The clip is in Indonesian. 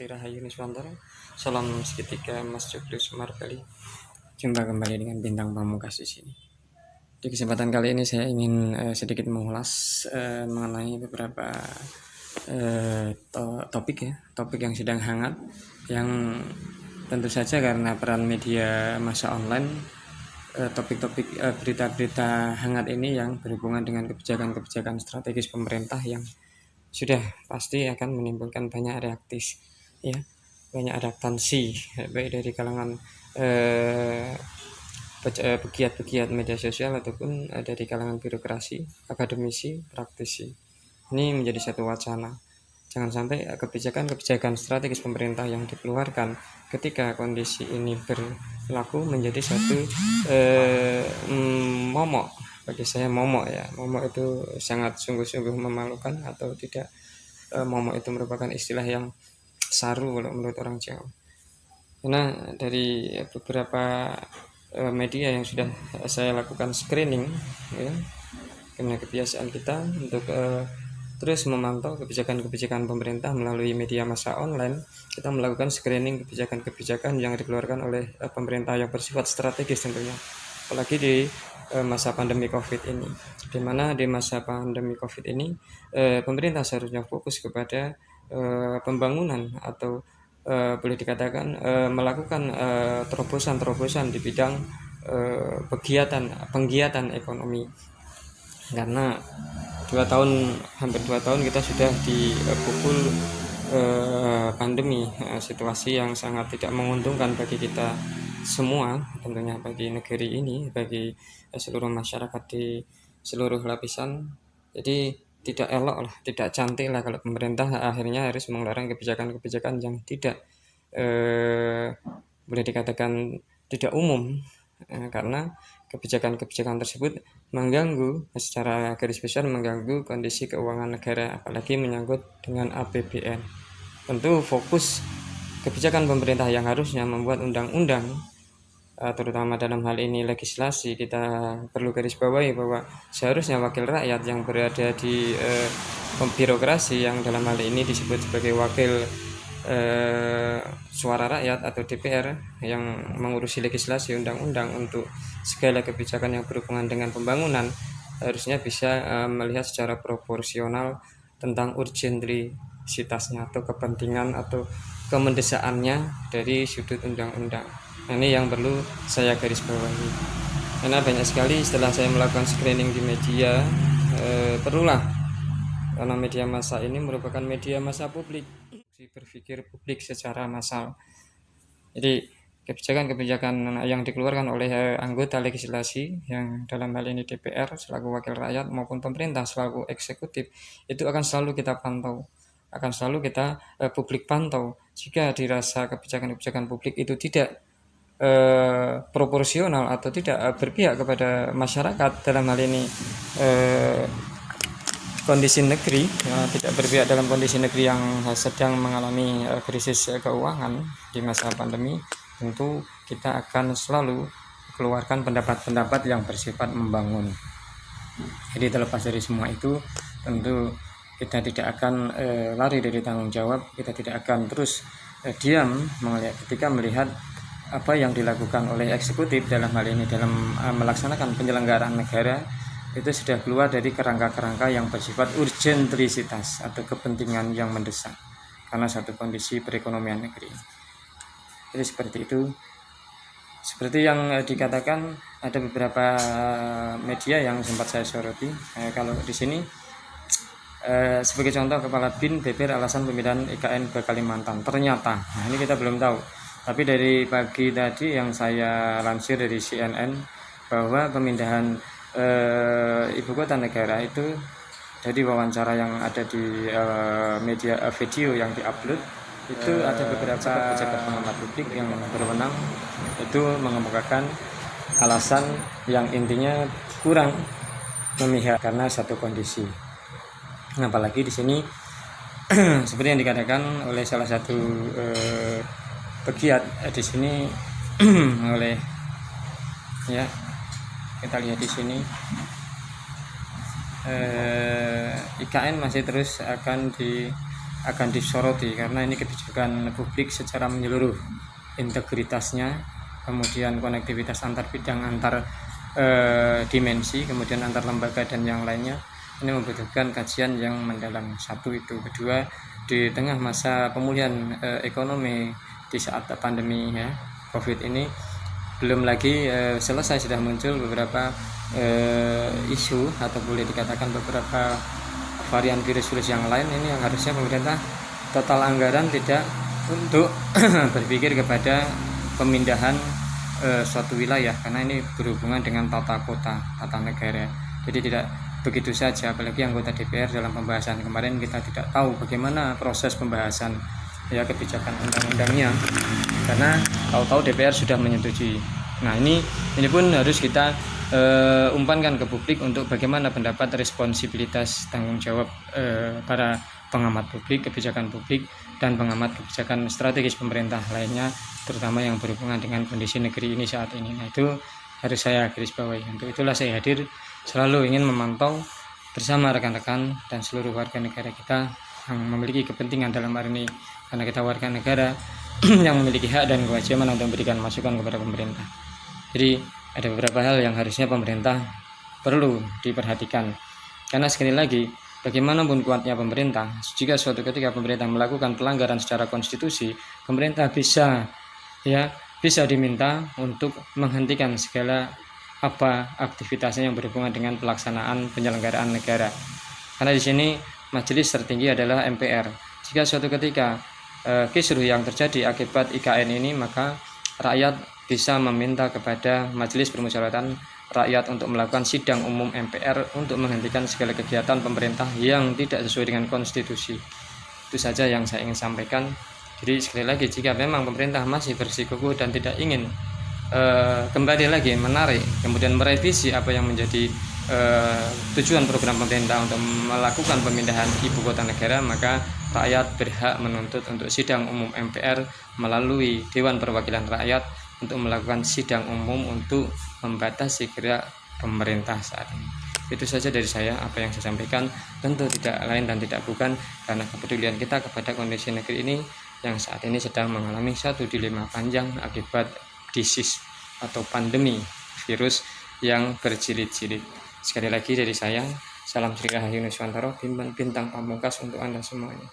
Sri Rahayu Nuswantara. Salam seketika Mas Joglo Semar Bali. Jumpa kembali dengan bintang pamungkas di sini. Di kesempatan kali ini saya ingin sedikit mengulas mengenai beberapa topik yang sedang hangat, yang tentu saja karena peran media massa online, topik-topik berita-berita hangat ini yang berhubungan dengan kebijakan-kebijakan strategis pemerintah yang sudah pasti akan menimbulkan banyak banyak adaptasi, baik dari kalangan pegiat-pegiat media sosial ataupun dari kalangan birokrasi, akademisi, praktisi. Ini menjadi satu wacana. Jangan sampai kebijakan-kebijakan strategis pemerintah yang dikeluarkan ketika kondisi ini berlaku menjadi satu momok. Bagi saya momok itu sangat sungguh-sungguh memalukan atau tidak. Momok itu merupakan istilah yang saru kalau menurut orang Jawa. Karena dari beberapa media yang sudah saya lakukan screening, karena kebiasaan kita untuk terus memantau kebijakan-kebijakan pemerintah melalui media massa online, kita melakukan screening kebijakan-kebijakan yang dikeluarkan oleh pemerintah yang bersifat strategis tentunya, apalagi di masa pandemi COVID ini, di mana di masa pandemi COVID ini pemerintah seharusnya fokus kepada pembangunan atau boleh dikatakan melakukan terobosan-terobosan di bidang penggiatan ekonomi, karena hampir 2 tahun kita sudah dipukul pandemi, situasi yang sangat tidak menguntungkan bagi kita semua, tentunya bagi negeri ini, bagi seluruh masyarakat di seluruh lapisan. Jadi tidak elok lah, tidak cantik lah kalau pemerintah akhirnya harus mengeluarkan kebijakan-kebijakan yang tidak boleh dikatakan tidak umum, karena kebijakan-kebijakan tersebut secara garis besar mengganggu kondisi keuangan negara, apalagi menyangkut dengan APBN. Tentu fokus kebijakan pemerintah yang harusnya membuat undang-undang, terutama dalam hal ini legislasi, kita perlu garis bawahi bahwa seharusnya wakil rakyat yang berada di birokrasi, yang dalam hal ini disebut sebagai wakil suara rakyat atau DPR, yang mengurusi legislasi undang-undang untuk segala kebijakan yang berhubungan dengan pembangunan, harusnya bisa melihat secara proporsional tentang urgensitasnya atau kepentingan atau kemendesakannya dari sudut undang-undang. Ini yang perlu saya garis bawahi, karena banyak sekali setelah saya melakukan screening di media, karena media massa ini merupakan media massa publik, berpikir publik secara massal. Jadi kebijakan-kebijakan yang dikeluarkan oleh anggota legislasi, yang dalam hal ini DPR selaku wakil rakyat maupun pemerintah selaku eksekutif, itu akan selalu kita pantau, akan selalu kita publik pantau. Jika dirasa kebijakan-kebijakan publik itu tidak proporsional atau tidak berpihak kepada masyarakat, dalam hal ini kondisi negeri, tidak berpihak dalam kondisi negeri yang sedang mengalami krisis keuangan di masa pandemi, tentu kita akan selalu keluarkan pendapat-pendapat yang bersifat membangun. Jadi terlepas dari semua itu, tentu kita tidak akan lari dari tanggung jawab, kita tidak akan terus diam ketika melihat apa yang dilakukan oleh eksekutif dalam hal ini dalam melaksanakan penyelenggaraan negara itu sudah keluar dari kerangka-kerangka yang bersifat urgensitas atau kepentingan yang mendesak karena satu kondisi perekonomian negeri. Jadi seperti itu. Seperti yang dikatakan, ada beberapa media yang sempat saya soroti. Kalau di sini sebagai contoh, Kepala BIN beber alasan pemindahan IKN ke Kalimantan. Ternyata, ini kita belum tahu. Tapi dari pagi tadi yang saya lansir dari CNN, bahwa pemindahan ibu kota negara itu, dari wawancara yang ada di media video yang diupload, itu ada beberapa pejabat pengamat publik yang berwenang itu mengemukakan alasan yang intinya kurang memihak karena satu kondisi. Apalagi di sini seperti yang dikatakan oleh salah satu pegiat di sini oleh kita lihat di sini, IKN masih terus akan akan disoroti karena ini kebijakan publik secara menyeluruh, integritasnya, kemudian konektivitas antar bidang, antar dimensi, kemudian antar lembaga dan yang lainnya. Ini membutuhkan kajian yang mendalam. Satu itu. Kedua, di tengah masa pemulihan ekonomi di saat pandemi ya COVID ini, belum lagi selesai sudah muncul beberapa isu atau boleh dikatakan beberapa varian virus-virus yang lain. Ini yang harusnya pemerintah total anggaran tidak untuk berpikir kepada pemindahan suatu wilayah, karena ini berhubungan dengan tata kota, tata negara. Jadi tidak begitu saja, apalagi anggota DPR dalam pembahasan kemarin kita tidak tahu bagaimana proses pembahasan ya kebijakan undang-undangnya, karena tahu-tahu DPR sudah menyetujui. Nah ini pun harus kita umpankan ke publik untuk bagaimana pendapat, responsibilitas, tanggung jawab para pengamat publik, kebijakan publik, dan pengamat kebijakan strategis pemerintah lainnya, terutama yang berhubungan dengan kondisi negeri ini saat ini. Nah itu harus saya garis bawahi. Untuk itulah saya hadir, selalu ingin memantau bersama rekan-rekan dan seluruh warga negara kita yang memiliki kepentingan dalam hari ini, karena kita warga negara yang memiliki hak dan kewajiban untuk memberikan masukan kepada pemerintah. Jadi ada beberapa hal yang harusnya pemerintah perlu diperhatikan, karena sekali lagi bagaimanapun kuatnya pemerintah, jika suatu ketika pemerintah melakukan pelanggaran secara konstitusi, pemerintah bisa diminta untuk menghentikan segala aktivitasnya yang berhubungan dengan pelaksanaan penyelenggaraan negara. Karena di sini majelis tertinggi adalah MPR. Jika suatu ketika kisruh yang terjadi akibat IKN ini, maka rakyat bisa meminta kepada Majelis Permusyawaratan Rakyat untuk melakukan sidang umum MPR untuk menghentikan segala kegiatan pemerintah yang tidak sesuai dengan konstitusi. Itu saja yang saya ingin sampaikan. Jadi sekali lagi, jika memang pemerintah masih bersikukuh dan tidak ingin kembali lagi menarik, kemudian merevisi apa yang menjadi tujuan program pemerintah untuk melakukan pemindahan ibu kota negara, maka rakyat berhak menuntut untuk sidang umum MPR melalui Dewan Perwakilan Rakyat untuk melakukan sidang umum untuk membatasi gerak pemerintah saat ini. Itu saja dari saya, apa yang saya sampaikan tentu tidak lain dan tidak bukan karena kepedulian kita kepada kondisi negeri ini yang saat ini sedang mengalami satu dilema panjang akibat disease atau pandemi virus yang berjilid-jilid. Sekali lagi dari saya, salam Sri Rahayu Nuswantara, Bintang Pamungkas untuk Anda semuanya.